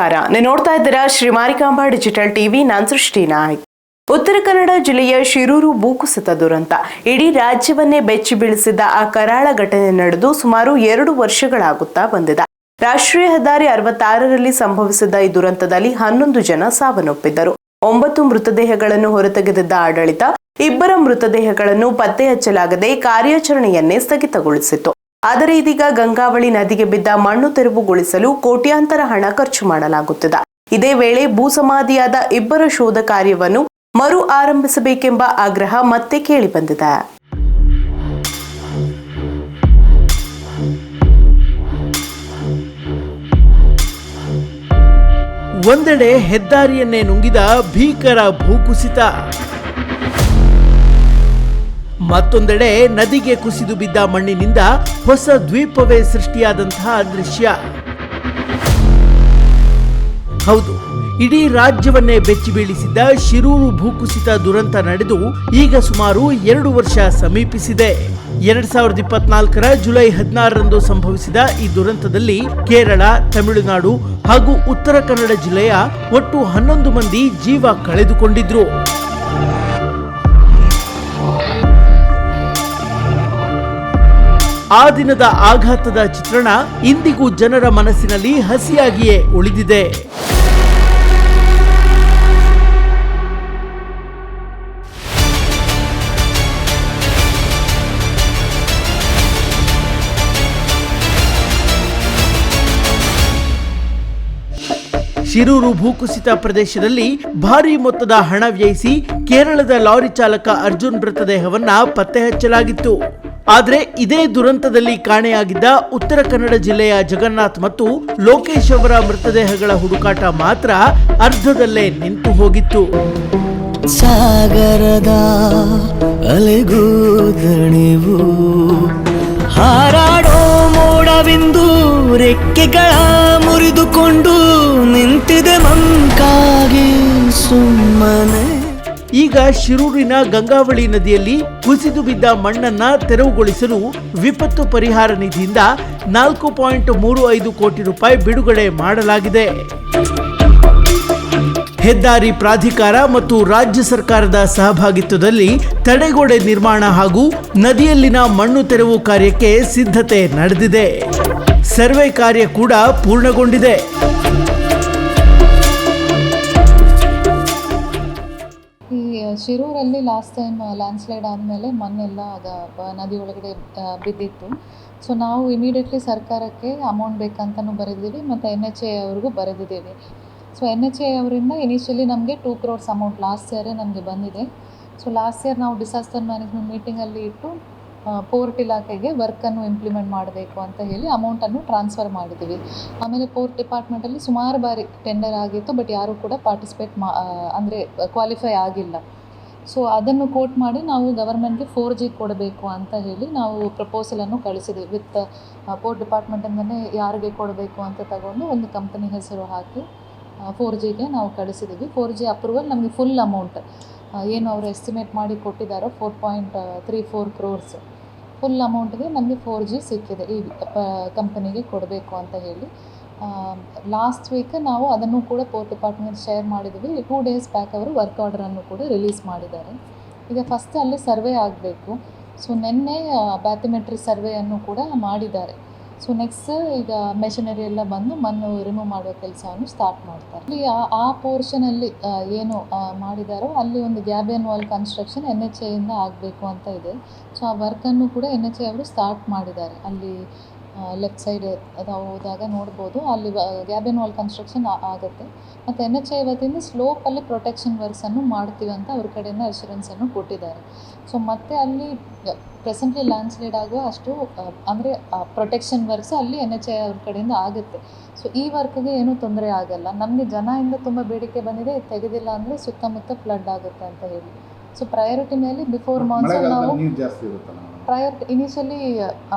ನಮಸ್ಕಾರ. ನೀವು ನೋಡ್ತಾ ಇದ್ದೀರಾ ಶ್ರೀ ಮಾರಿಕಾಂಬಾ ಡಿಜಿಟಲ್ ಟಿವಿ. ನಾನು ಸೃಷ್ಟಿ ನಾಯ್ಕ್. ಉತ್ತರ ಕನ್ನಡ ಜಿಲ್ಲೆಯ ಶಿರೂರು ಭೂಕುಸಿತ ದುರಂತ ಇಡೀ ರಾಜ್ಯವನ್ನೇ ಬೆಚ್ಚಿ ಬೀಳಿಸಿದ ಆ ಕರಾಳ ಘಟನೆ ನಡೆದು ಸುಮಾರು 2 ವರ್ಷಗಳಾಗುತ್ತಾ ಬಂದಿದೆ. ರಾಷ್ಟ್ರೀಯ ಹೆದ್ದಾರಿ 66ರಲ್ಲಿ ಸಂಭವಿಸಿದ ಈ ದುರಂತದಲ್ಲಿ 11 ಜನ ಸಾವನ್ನಪ್ಪಿದ್ದರು. 9 ಮೃತದೇಹಗಳನ್ನು ಹೊರತೆಗೆದಿದ್ದ ಆಡಳಿತ 2 ಮೃತದೇಹಗಳನ್ನು ಪತ್ತೆ ಹಚ್ಚಲಾಗದೆ ಕಾರ್ಯಾಚರಣೆಯನ್ನೇ ಸ್ಥಗಿತಗೊಳಿಸಿತ್ತು. ಆದರೆ ಇದೀಗ ಗಂಗಾವಳಿ ನದಿಗೆ ಬಿದ್ದ ಮಣ್ಣು ತೆರವುಗೊಳಿಸಲು ಕೋಟ್ಯಾಂತರ ಹಣ ಖರ್ಚು ಮಾಡಲಾಗುತ್ತಿದೆ. ಇದೇ ವೇಳೆ ಭೂಸಮಾಧಿಯಾದ 2 ಶೋಧ ಕಾರ್ಯವನ್ನು ಮರು ಆರಂಭಿಸಬೇಕೆಂಬ ಆಗ್ರಹ ಮತ್ತೆ ಕೇಳಿಬಂದಿದೆ. ಒಂದೆಡೆ ಹೆದ್ದಾರಿಯನ್ನೇ ನುಂಗಿದ ಭೀಕರ ಭೂಕುಸಿತ, ಮತ್ತೊಂದೆಡೆ ನದಿಗೆ ಕುಸಿದು ಬಿದ್ದ ಮಣ್ಣಿನಿಂದ ಹೊಸ ದ್ವೀಪವೇ ಸೃಷ್ಟಿಯಾದಂತಹ ದೃಶ್ಯ. ಹೌದು, ಇಡೀ ರಾಜ್ಯವನ್ನೇ ಬೆಚ್ಚಿ ಬೀಳಿಸಿದ್ದ ಶಿರೂರು ಭೂಕುಸಿತ ದುರಂತ ನಡೆದು ಈಗ ಸುಮಾರು 2 ವರ್ಷ ಸಮೀಪಿಸಿದೆ. 2024ರ ಜುಲೈ 16ರಂದು ಸಂಭವಿಸಿದ ಈ ದುರಂತದಲ್ಲಿ ಕೇರಳ, ತಮಿಳುನಾಡು ಹಾಗೂ ಉತ್ತರ ಕನ್ನಡ ಜಿಲ್ಲೆಯ ಒಟ್ಟು 11 ಮಂದಿ ಜೀವ ಕಳೆದುಕೊಂಡಿದ್ರು. ಆ ದಿನದ ಆಘಾತದ ಚಿತ್ರಣ ಇಂದಿಗೂ ಜನರ ಮನಸ್ಸಿನಲ್ಲಿ ಹಸಿಯಾಗಿಯೇ ಉಳಿದಿದೆ. ಶಿರೂರು ಭೂಕುಸಿತ ಪ್ರದೇಶದಲ್ಲಿ ಭಾರೀ ಮೊತ್ತದ ಹಣ ವ್ಯಯಿಸಿ ಕೇರಳದ ಲಾರಿ ಚಾಲಕ ಅರ್ಜುನ್ ಮೃತದೇಹವನ್ನ ಪತ್ತೆ ಹಚ್ಚಲಾಗಿತ್ತು. ಆದರೆ ಇದೇ ದುರಂತದಲ್ಲಿ ಕಾಣೆಯಾಗಿದ್ದ ಉತ್ತರ ಕನ್ನಡ ಜಿಲ್ಲೆಯ ಜಗನ್ನಾಥ್ ಮತ್ತು ಲೋಕೇಶ್ ಅವರ ಮೃತದೇಹಗಳ ಹುಡುಕಾಟ ಮಾತ್ರ ಅರ್ಧದಲ್ಲೇ ನಿಂತು ಹೋಗಿತ್ತು. ಸಾಗರದ ಅಲೆಗೂದಣಿವು ಹಾರಾಡೋ ಮೋಡವಿಂದು ರೆಕ್ಕೆಗಳ ಮುರಿದುಕೊಂಡು ನಿಂತಿದೆ ಮಂಕಾಗಿ ಸುಮ್ಮನೆ. ಈಗ ಶಿರೂರಿನ ಗಂಗಾವಳಿ ನದಿಯಲ್ಲಿ ಕುಸಿದು ಬಿದ್ದ ಮಣ್ಣನ್ನ ತೆರವುಗೊಳಿಸಲು ವಿಪತ್ತು ಪರಿಹಾರ ನಿಧಿಯಿಂದ 4.35 ಕೋಟಿ ರೂಪಾಯಿ ಬಿಡುಗಡೆ ಮಾಡಲಾಗಿದೆ. ಹೆದ್ದಾರಿ ಪ್ರಾಧಿಕಾರ ಮತ್ತು ರಾಜ್ಯ ಸರ್ಕಾರದ ಸಹಭಾಗಿತ್ವದಲ್ಲಿ ತಡೆಗೋಡೆ ನಿರ್ಮಾಣ ಹಾಗೂ ನದಿಯಲ್ಲಿನ ಮಣ್ಣು ತೆರವು ಕಾರ್ಯಕ್ಕೆ ಸಿದ್ಧತೆ ನಡೆದಿದೆ. ಸರ್ವೆ ಕಾರ್ಯ ಕೂಡ ಪೂರ್ಣಗೊಂಡಿದೆ. ಶಿರೂರಲ್ಲಿ ಲಾಸ್ಟ್ ಟೈಮ್ ಲ್ಯಾಂಡ್ಸ್ಲೈಡ್ ಆದಮೇಲೆ ಮಣ್ಣೆಲ್ಲ ನದಿ ಒಳಗಡೆ ಬಿದ್ದಿತ್ತು. ಸೊ ನಾವು ಇಮಿಡಿಯೇಟ್ಲಿ ಸರ್ಕಾರಕ್ಕೆ ಅಮೌಂಟ್ ಬೇಕಂತಲೂ ಬರೆದಿದ್ದೀವಿ ಮತ್ತು NHAI ಅವ್ರಿಗೂ ಬರೆದಿದ್ದೀವಿ. ಸೊ NHAI ಅವರಿಂದ ಇನಿಷಿಯಲಿ ನಮಗೆ 2 crores ಅಮೌಂಟ್ ಲಾಸ್ಟ್ ಇಯರೇ ನಮಗೆ ಬಂದಿದೆ. ಸೊ ಲಾಸ್ಟ್ ಇಯರ್ ನಾವು ಡಿಸಾಸ್ಟರ್ ಮ್ಯಾನೇಜ್ಮೆಂಟ್ ಮೀಟಿಂಗಲ್ಲಿ ಇಟ್ಟು ಪೋರ್ಟ್ ಇಲಾಖೆಗೆ ವರ್ಕನ್ನು ಇಂಪ್ಲಿಮೆಂಟ್ ಮಾಡಬೇಕು ಅಂತ ಹೇಳಿ ಅಮೌಂಟನ್ನು ಟ್ರಾನ್ಸ್ಫರ್ ಮಾಡಿದ್ದೀವಿ. ಆಮೇಲೆ ಪೋರ್ಟ್ ಡಿಪಾರ್ಟ್ಮೆಂಟಲ್ಲಿ ಸುಮಾರು ಬಾರಿ ಟೆಂಡರ್ ಆಗಿತ್ತು, ಬಟ್ ಯಾರೂ ಕೂಡ ಪಾರ್ಟಿಸಿಪೇಟ್ ಅಂದರೆ ಕ್ವಾಲಿಫೈ ಆಗಿಲ್ಲ. ಸೊ ಅದನ್ನು ಕೋಟ್ ಮಾಡಿ ನಾವು ಗವರ್ಮೆಂಟ್ಗೆ 4G ಕೊಡಬೇಕು ಅಂತ ಹೇಳಿ ನಾವು ಪ್ರಪೋಸಲನ್ನು ಕಳಿಸಿದ್ವಿ. ವಿತ್ ಪೋರ್ಟ್ ಡಿಪಾರ್ಟ್ಮೆಂಟಿಂದಲೇ ಯಾರಿಗೆ ಕೊಡಬೇಕು ಅಂತ ತಗೊಂಡು ಒಂದು ಕಂಪನಿ ಹೆಸರು ಹಾಕಿ 4Gಗೆ ನಾವು ಕಳಿಸಿದ್ದೀವಿ. 4G ಅಪ್ರೂವಲ್ ನಮಗೆ ಫುಲ್ ಅಮೌಂಟ್ ಏನು ಅವರು ಎಸ್ಟಿಮೇಟ್ ಮಾಡಿ ಕೊಟ್ಟಿದ್ದಾರೋ 4.34 crores ಫುಲ್ ಅಮೌಂಟ್ಗೆ ನಮಗೆ 4G ಸಿಕ್ಕಿದೆ. ಈ ಕಂಪನಿಗೆ ಕೊಡಬೇಕು ಅಂತ ಹೇಳಿ ಲಾಸ್ಟ್ ವೀಕ್ ನಾವು ಅದನ್ನು ಕೂಡ ಪೋರ್ಟ್ ಡಿಪಾರ್ಟ್ಮೆಂಟ್ ಶೇರ್ ಮಾಡಿದ್ವಿ. 2 days ಬ್ಯಾಕ್ ಅವರು ವರ್ಕ್ ಆರ್ಡರನ್ನು ಕೂಡ ರಿಲೀಸ್ ಮಾಡಿದ್ದಾರೆ. ಈಗ ಫಸ್ಟ್ ಅಲ್ಲಿ ಸರ್ವೆ ಆಗಬೇಕು. ಸೊ ನಿನ್ನೆ ಬ್ಯಾಥಿಮೆಟ್ರಿ ಸರ್ವೆಯನ್ನು ಕೂಡ ಮಾಡಿದ್ದಾರೆ. ಸೊ ನೆಕ್ಸ್ಟ್ ಈಗ ಮೆಷಿನರಿ ಎಲ್ಲ ಬಂದು ಮಣ್ಣು ರಿಮೂವ್ ಮಾಡುವ ಕೆಲಸವನ್ನು ಸ್ಟಾರ್ಟ್ ಮಾಡ್ತಾರೆ. ಅಲ್ಲಿ ಆ ಪೋರ್ಷನಲ್ಲಿ ಏನು ಮಾಡಿದಾರೋ ಅಲ್ಲಿ ಒಂದು ಗ್ಯಾಬಿಯನ್ ವಾಲ್ ಕನ್ಸ್ಟ್ರಕ್ಷನ್ NHAIಯಿಂದ ಆಗಬೇಕು ಅಂತ ಇದೆ. ಸೊ ಆ ವರ್ಕನ್ನು ಕೂಡ NHAI ಅವರು ಸ್ಟಾರ್ಟ್ ಮಾಡಿದ್ದಾರೆ. ಅಲ್ಲಿ ಲೆಫ್ಟ್ ಸೈಡ್ ಹೋದಾಗ ನೋಡ್ಬೋದು, ಅಲ್ಲಿ ಗ್ಯಾಬಿಯನ್ ವಾಲ್ ಕನ್ಸ್ಟ್ರಕ್ಷನ್ ಆಗುತ್ತೆ. ಮತ್ತು NHAI ವತಿಯಿಂದ ಸ್ಲೋಪಲ್ಲಿ ಪ್ರೊಟೆಕ್ಷನ್ ವರ್ಕ್ಸನ್ನು ಮಾಡ್ತೀವಿ ಅಂತ ಅವ್ರ ಕಡೆಯಿಂದ ಅಶ್ಯೂರೆನ್ಸನ್ನು ಕೊಟ್ಟಿದ್ದಾರೆ. ಸೊ ಮತ್ತು ಅಲ್ಲಿ ಪ್ರೆಸೆಂಟ್ಲಿ ಲ್ಯಾಂಡ್ಸ್ಲೈಡ್ ಆಗುವ ಅಷ್ಟು ಅಂದರೆ ಪ್ರೊಟೆಕ್ಷನ್ ವರ್ಕ್ಸ್ ಅಲ್ಲಿ NHAI ಅವ್ರ ಕಡೆಯಿಂದ ಆಗುತ್ತೆ. ಸೊ ಈ ವರ್ಕ್ಗೆ ಏನೂ ತೊಂದರೆ ಆಗಲ್ಲ. ನಮಗೆ ಜನದಿಂದ ತುಂಬ ಬೇಡಿಕೆ ಬಂದಿದೆ, ಇದು ತೆಗೆದಿಲ್ಲ ಅಂದರೆ ಸುತ್ತಮುತ್ತ ಫ್ಲಡ್ ಆಗುತ್ತೆ ಅಂತ ಹೇಳಿ. ಸೊ ಪ್ರಯಾರಿಟಿ ಮೇಲೆ ಬಿಫೋರ್ ಮಾನ್ಸೂನ್ ನಾವು ಪ್ರಯಾರಿಟಿ ಇನಿಷಿಯಲಿ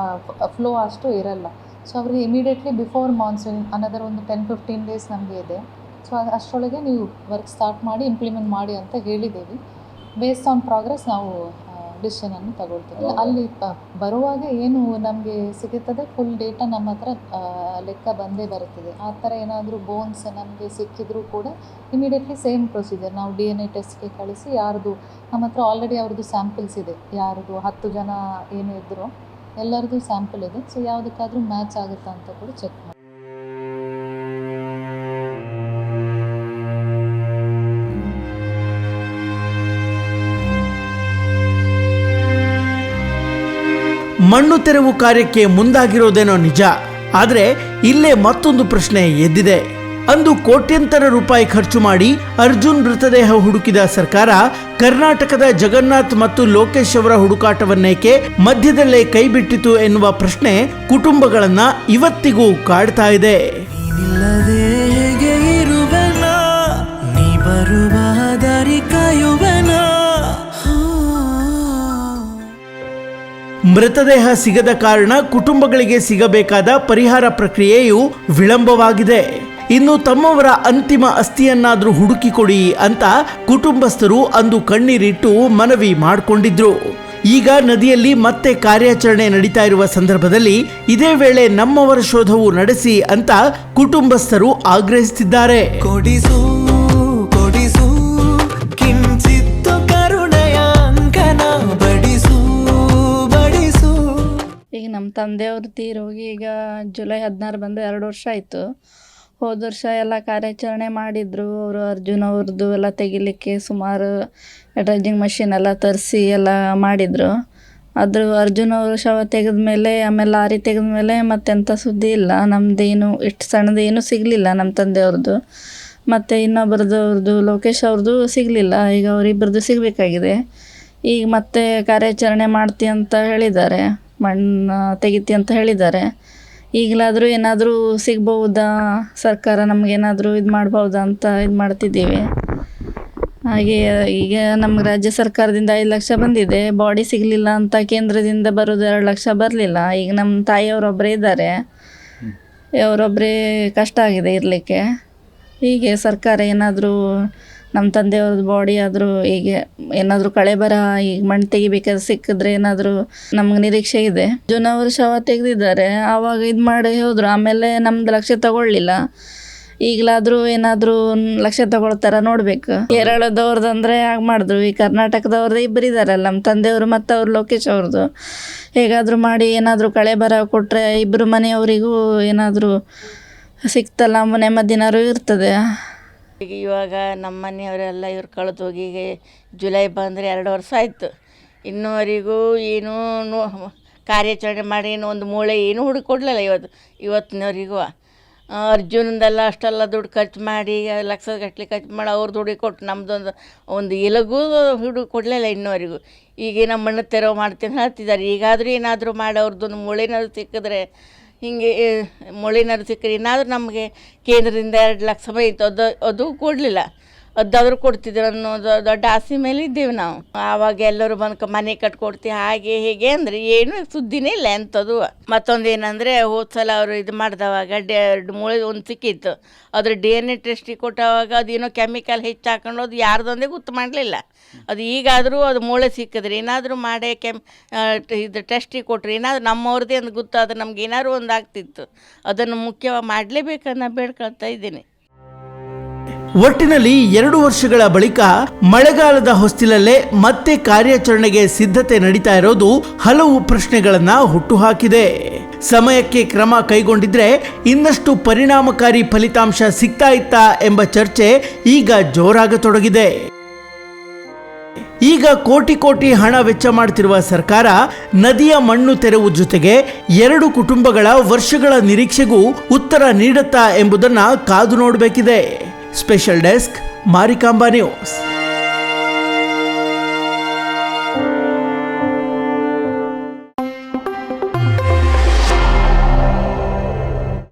ಫ್ಲೋ ಅಷ್ಟು ಇರಲ್ಲ. ಸೊ ಅವ್ರಿಗೆ ಇಮಿಡಿಯೇಟ್ಲಿ ಬಿಫೋರ್ ಮಾನ್ಸೂನ್ ಅನದರ್ ಒಂದು 10-15 days ನಮಗೆ ಇದೆ. ಸೊ ಅಷ್ಟರೊಳಗೆ ನೀವು ವರ್ಕ್ ಸ್ಟಾರ್ಟ್ ಮಾಡಿ ಇಂಪ್ಲಿಮೆಂಟ್ ಮಾಡಿ ಅಂತ ಹೇಳಿದ್ದೀವಿ. ಬೇಸ್ಡ್ ಆನ್ ಪ್ರೋಗ್ರೆಸ್ ನಾವು ಡಿಸಿಷನನ್ನು ತಗೊಳ್ತೀವಿ. ಅಲ್ಲಿ ಬರುವಾಗ ಏನು ನಮಗೆ ಸಿಗುತ್ತದೆ ಫುಲ್ ಡೇಟಾ ನಮ್ಮ ಹತ್ರ ಲೆಕ್ಕ ಬಂದೇ ಬರುತ್ತದೆ. ಆ ಥರ ಏನಾದರೂ ಬೋನ್ಸ್ ನಮಗೆ ಸಿಕ್ಕಿದ್ರೂ ಕೂಡ ಇಮಿಡಿಯೇಟ್ಲಿ ಸೇಮ್ ಪ್ರೊಸೀಜರ್, ನಾವು DNA ಟೆಸ್ಟ್ಗೆ ಕಳಿಸಿ ಯಾರ್ದು ನಮ್ಮ ಹತ್ರ ಆಲ್ರೆಡಿ ಅವ್ರದ್ದು ಸ್ಯಾಂಪಲ್ಸ್ ಇದೆ, ಯಾರ್ದು 10 ಜನ ಏನು ಇದ್ದರು ಎಲ್ಲರದ್ದು ಸ್ಯಾಂಪಲ್ ಇದೆ. ಸೊ ಯಾವುದಕ್ಕಾದರೂ ಮ್ಯಾಚ್ ಆಗುತ್ತಾ ಅಂತ ಕೂಡ ಚೆಕ್ ಮಾಡಿ. ಮಣ್ಣು ತೆರವು ಕಾರ್ಯಕ್ಕೆ ಮುಂದಾಗಿರೋದೇನೋ ನಿಜ, ಆದರೆ ಇಲ್ಲೇ ಮತ್ತೊಂದು ಪ್ರಶ್ನೆ ಎದ್ದಿದೆ. ಅಂದು ಕೋಟ್ಯಂತರ ರೂಪಾಯಿ ಖರ್ಚು ಮಾಡಿ ಅರ್ಜುನ್ ಮೃತದೇಹ ಹುಡುಕಿದ ಸರ್ಕಾರ ಕರ್ನಾಟಕದ ಜಗನ್ನಾಥ್ ಮತ್ತು ಲೋಕೇಶ್ ಅವರ ಹುಡುಕಾಟವನ್ನೇಕೆ ಮಧ್ಯದಲ್ಲೇ ಕೈಬಿಟ್ಟಿತು ಎನ್ನುವ ಪ್ರಶ್ನೆ ಕುಟುಂಬಗಳನ್ನ ಇವತ್ತಿಗೂ ಕಾಡ್ತಾ ಇದೆ. ಹೇಗೆ ಇರುವೆನ, ನೀ ಬರುವ ದಾರಿ ಕಾಯುವೆನ. ಮೃತದೇಹ ಸಿಗದ ಕಾರಣ ಕುಟುಂಬಗಳಿಗೆ ಸಿಗಬೇಕಾದ ಪರಿಹಾರ ಪ್ರಕ್ರಿಯೆಯು ವಿಳಂಬವಾಗಿದೆ. ಇನ್ನು ತಮ್ಮವರ ಅಂತಿಮ ಅಸ್ಥಿಯನ್ನಾದರೂ ಹುಡುಕಿಕೊಡಿ ಅಂತ ಕುಟುಂಬಸ್ಥರು ಅಂದು ಕಣ್ಣೀರಿಟ್ಟು ಮನವಿ ಮಾಡಿಕೊಂಡಿದ್ರು. ಈಗ ನದಿಯಲ್ಲಿ ಮತ್ತೆ ಕಾರ್ಯಾಚರಣೆ ನಡೀತಾ ಇರುವ ಸಂದರ್ಭದಲ್ಲಿ ಇದೇ ವೇಳೆ ನಮ್ಮವರ ಶೋಧವು ನಡೆಸಿ ಅಂತ ಕುಟುಂಬಸ್ಥರು ಆಗ್ರಹಿಸುತ್ತಿದ್ದಾರೆ. ಕೊಡಿಸು ಕೊಡಿಸು ಕಿಂಚಿತ್ತು ಕರುಣೆಯ ಅಂಕನ ಬಡಿಸು ಬಡಿಸು. ಈಗ ನಮ್ಮ ತಂದೆಯವ್ರು ತೀರೋಗಿ ಈಗ ಜುಲೈ 16 ಬಂದು 2 ವರ್ಷ ಆಯಿತು. ಹೋದ ವರ್ಷ ಎಲ್ಲ ಕಾರ್ಯಾಚರಣೆ ಮಾಡಿದರು. ಅವರು ಅರ್ಜುನ್ ಅವ್ರದ್ದು ಎಲ್ಲ ತೆಗಿಲಿಕ್ಕೆ ಸುಮಾರು ಡ್ರೆಜ್ಜಿಂಗ್ ಮಷಿನ್ ಎಲ್ಲ ತರಿಸಿ ಎಲ್ಲ ಮಾಡಿದರು. ಆದರೂ ಅರ್ಜುನ್ ಅವರು ಶವ ತೆಗೆದ್ಮೇಲೆ ಆಮೇಲೆ ಲಾರಿ ತೆಗೆದ್ಮೇಲೆ ಮತ್ತೆಂಥ ಸುದ್ದಿ ಇಲ್ಲ. ನಮ್ಮದೇನು ಇಷ್ಟು ಸಣ್ಣದೇನು ಸಿಗಲಿಲ್ಲ ನಮ್ಮ ತಂದೆಯವ್ರದ್ದು. ಮತ್ತು ಇನ್ನೊಬ್ಬರದ್ದು ಲೋಕೇಶ್ ಅವ್ರದ್ದು ಸಿಗಲಿಲ್ಲ. ಈಗ ಅವರಿಬ್ಬರದ್ದು ಸಿಗಬೇಕಾಗಿದೆ. ಈಗ ಮತ್ತೆ ಕಾರ್ಯಾಚರಣೆ ಮಾಡ್ತಿ ಅಂತ ಹೇಳಿದ್ದಾರೆ, ಮಣ್ಣು ತೆಗಿತಿ ಅಂತ ಹೇಳಿದ್ದಾರೆ. ಈಗಲಾದರೂ ಏನಾದರೂ ಸಿಗ್ಬಹುದಾ, ಸರ್ಕಾರ ನಮಗೇನಾದರೂ ಇದು ಮಾಡ್ಬೋದಾ ಅಂತ ಇದು ಮಾಡ್ತಿದ್ದೀವಿ. ಹಾಗೆ ಈಗ ನಮ್ಗೆ ರಾಜ್ಯ ಸರ್ಕಾರದಿಂದ 5 ಲಕ್ಷ ಬಂದಿದೆ. ಬಾಡಿ ಸಿಗಲಿಲ್ಲ ಅಂತ ಕೇಂದ್ರದಿಂದ ಬರೋದು 2 ಲಕ್ಷ ಬರಲಿಲ್ಲ. ಈಗ ನಮ್ಮ ತಾಯಿಯವರೊಬ್ಬರೇ ಇದ್ದಾರೆ, ಅವರೊಬ್ಬರೇ ಕಷ್ಟ ಆಗಿದೆ ಇರಲಿಕ್ಕೆ. ಹೀಗೆ ಸರ್ಕಾರ ಏನಾದರೂ ನಮ್ಮ ತಂದೆಯವ್ರದ್ದು ಬಾಡಿ ಆದರೂ ಈಗ ಏನಾದರೂ ಕಳೆ ಬರ ಈಗ ಮಣ್ಣು ತೆಗಿಬೇಕಾದ್ರೆ ಸಿಕ್ಕಿದ್ರೆ ಏನಾದರೂ ನಮ್ಗೆ ನಿರೀಕ್ಷೆ ಇದೆ. ಅವರು ಶವ ತೆಗೆದಿದ್ದಾರೆ, ಆವಾಗ ಇದು ಮಾಡಿ ಹೋದರು. ಆಮೇಲೆ ನಮ್ದು ಲಕ್ಷ್ಯ ತಗೊಳ್ಳಿಲ್ಲ. ಈಗಲಾದರೂ ಏನಾದರೂ ಲಕ್ಷ್ಯ ತಗೊಳ್ತಾರ ನೋಡಬೇಕು. ಕೇರಳದವ್ರದ್ದು ಅಂದರೆ ಹಾಗೆ ಮಾಡಿದ್ರು. ಈ ಕರ್ನಾಟಕದವ್ರದ್ದು ಇಬ್ಬರು ಇದ್ದಾರಲ್ಲ, ನಮ್ಮ ತಂದೆಯವರು ಮತ್ತು ಅವ್ರು ಲೋಕೇಶ್ ಅವ್ರದ್ದು. ಹೇಗಾದರೂ ಮಾಡಿ ಏನಾದರೂ ಕಳೆ ಬರ ಕೊಟ್ಟರೆ ಇಬ್ಬರು ಮನೆಯವರಿಗೂ ಏನಾದರೂ ಸಿಕ್ತಲ್ಲ, ನೆಮ್ಮದಿನಾರು ಇರ್ತದೆ. ಈಗ ಇವಾಗ ನಮ್ಮ ಮನೆಯವರೆಲ್ಲ ಇವ್ರು ಕಳೆದು ಹೋಗಿ ಈಗ ಜುಲೈ ಬಂದರೆ 2 ವರ್ಷ ಆಯಿತು. ಇನ್ನೂವರೆಗೂ ಏನೂ ಕಾರ್ಯಾಚರಣೆ ಮಾಡಿ ಒಂದು ಮೂಳೆ ಏನೂ ಹುಡುಕೊಡ್ಲಿಲ್ಲ ಇವತ್ತಿನವರೆಗೂ. ಅರ್ಜುನದೆಲ್ಲ ಅಷ್ಟೆಲ್ಲ ದುಡ್ಡು ಖರ್ಚು ಮಾಡಿ ಲಕ್ಷಗಟ್ಟಲೆ ಖರ್ಚು ಮಾಡಿ ಅವ್ರು ದುಡ್ಡು ಕೊಟ್ಟು ಒಂದು ಎಲಗೂ ಹುಡುಗಿ ಕೊಡಲಿಲ್ಲ ಇನ್ನೂವರೆಗೂ. ಈಗ ನಮ್ಮ ಮಣ್ಣು ತೆರವು ಮಾಡ್ತೀನಿ ಹೇಳ್ತಿದ್ದಾರೆ. ಈಗಾದರೂ ಏನಾದರೂ ಮಾಡಿ ಅವ್ರದ್ದೊಂದು ಮೂಳೆನಾದ್ರು ಸಿಕ್ಕಿದ್ರೆ, ಹೀಗೆ ಮೂಳೆನಾದ್ರು ಸಿಕ್ಕರೆ ಏನಾದರೂ ನಮಗೆ ಕೇಂದ್ರದಿಂದ 2 ಲಕ್ಷ ಬಂದಿತ್ತು. ಅದು ಕೊಡಲಿಲ್ಲ. ಅದಾದರೂ ಕೊಡ್ತಿದ್ರು ಅನ್ನೋದು ದೊಡ್ಡ ಆಸೆ ಮೇಲೆ ಇದ್ದೇವೆ ನಾವು. ಆವಾಗ ಎಲ್ಲರೂ ಬಂದು ಮನೆ ಕಟ್ಕೊಡ್ತೀವಿ ಹಾಗೆ ಹೀಗೆ ಅಂದರೆ ಏನೂ ಸುದ್ದಿನೇ ಇಲ್ಲ ಎಂಥದ್ದು. ಮತ್ತೊಂದು ಏನಂದರೆ ಹೋದ ಸಲ ಅವರು ಇದು ಮಾಡಿದವಾಗ 2 ಮೂಳೆ ಒಂದು ಸಿಕ್ಕಿತ್ತು. ಅದ್ರ DNA ಟೆಸ್ಟಿಗೆ ಕೊಟ್ಟವಾಗ ಅದೇನೋ ಕೆಮಿಕಲ್ ಹೆಚ್ಚು ಹಾಕೊಂಡು ಅದು ಯಾರ್ದೊಂದೇ ಗೊತ್ತು ಮಾಡಲಿಲ್ಲ. ಅದು ಈಗಾದರೂ ಅದು ಮೂಳೆ ಸಿಕ್ಕಿದ್ರೆ ಏನಾದರೂ ಮಾಡಿ ಇದು ಟೆಸ್ಟಿಗೆ ಕೊಟ್ಟರೆ ಏನಾದರೂ ನಮ್ಮವ್ರದ್ದೇ ಅಂತ ಗೊತ್ತಾದ್ರೆ ನಮ್ಗೆ ಏನಾದ್ರು ಒಂದು ಆಗ್ತಿತ್ತು. ಅದನ್ನು ಮುಖ್ಯವಾಗಿ ಮಾಡಲೇಬೇಕನ್ನ ಬೇಡ್ಕೊಳ್ತಾ ಇದ್ದೀನಿ. ಒಟ್ಟಿನಲ್ಲಿ 2 ವರ್ಷಗಳ ಬಳಿಕ ಮಳೆಗಾಲದ ಹೊಸ್ತಿಲಲ್ಲೇ ಮತ್ತೆ ಕಾರ್ಯಾಚರಣೆಗೆ ಸಿದ್ಧತೆ ನಡೀತಾ ಇರೋದು ಹಲವು ಪ್ರಶ್ನೆಗಳನ್ನ ಹುಟ್ಟುಹಾಕಿದೆ. ಸಮಯಕ್ಕೆ ಕ್ರಮ ಕೈಗೊಂಡಿದ್ರೆ ಇನ್ನಷ್ಟು ಪರಿಣಾಮಕಾರಿ ಫಲಿತಾಂಶ ಸಿಗ್ತಾ ಇತ್ತಾ ಎಂಬ ಚರ್ಚೆ ಈಗ ಜೋರಾಗತೊಡಗಿದೆ. ಈಗ ಕೋಟಿ ಹಣ ವೆಚ್ಚ ಮಾಡ್ತಿರುವ ಸರ್ಕಾರ ನದಿಯ ಮಣ್ಣು ತೆರವು ಜೊತೆಗೆ 2 ಕುಟುಂಬಗಳ ವರ್ಷಗಳ ನಿರೀಕ್ಷೆಗೂ ಉತ್ತರ ನೀಡುತ್ತಾ ಎಂಬುದನ್ನ ಕಾದು ನೋಡಬೇಕಿದೆ. Special desk Marikamba news.